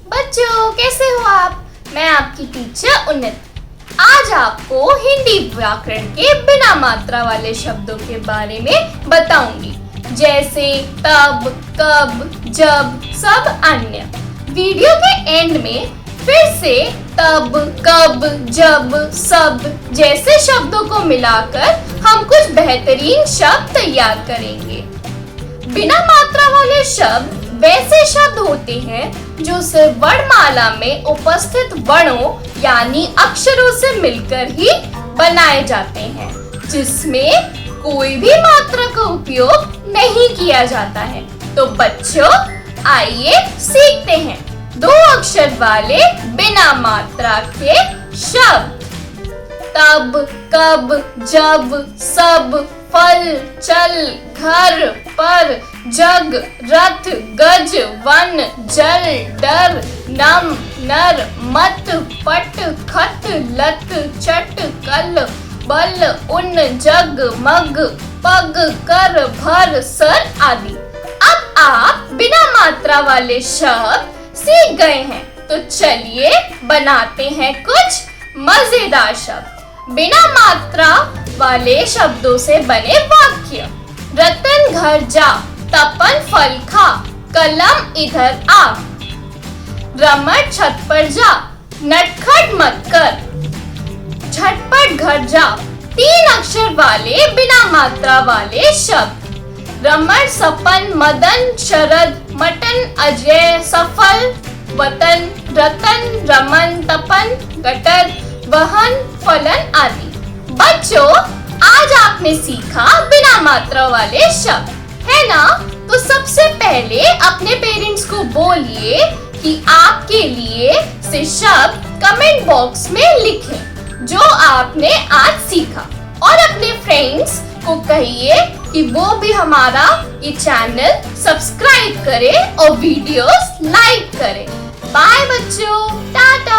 बच्चों कैसे हो आप? मैं आपकी टीचर उन्नति। आज आपको हिंदी व्याकरण के बिना मात्रा वाले शब्दों के बारे में बताऊंगी, जैसे तब, कब, जब, सब अन्य। वीडियो के एंड में फिर से तब, कब, जब, सब जैसे शब्दों को मिलाकर हम कुछ बेहतरीन शब्द तैयार करेंगे। बिना मात्रा वाले शब्द वैसे शब्द होते हैं जो सिर्फ वर्णमाला में उपस्थित वर्णों यानी अक्षरों से मिलकर ही बनाए जाते हैं, जिसमें कोई भी मात्रा का उपयोग नहीं किया जाता है। तो बच्चों आइए सीखते हैं दो अक्षर वाले बिना मात्रा के शब्द। तब, कब, जब, सब, फल, चल, घर, पर, जग, रथ, गज, वन, जल, डर, नम, नर, मत, पट, खत, लत, चट, कल, बल, उन, जग, मग, पग, कर, भर, सर आदि। अब आप बिना मात्रा वाले शब्द सीख गए हैं, तो चलिए बनाते हैं कुछ मजेदार शब्द। बिना मात्रा वाले शब्दों से बने वाक्य। रतन घर जा, तपन फल खा, कलम इधर आ, रमण छत पर जा, नटखट मत कर, झटपट घर जा। तीन अक्षर वाले बिना मात्रा वाले शब्द। रमण, सपन, मदन, शरद, मटन, अजय, सफल, वतन, रतन, रमन, तपन, गटर, वहन, फलन आदि। बच्चों आज आपने सीखा बिना मात्रा वाले शब्द, है ना? तो सबसे पहले अपने पेरेंट्स को बोलिए कि आपके लिए से शब्द कमेंट बॉक्स में लिखें जो आपने आज सीखा, और अपने फ्रेंड्स को कहिए कि वो भी हमारा ये चैनल सब्सक्राइब करें और वीडियोस लाइक करें। बाय बच्चों, टाटा।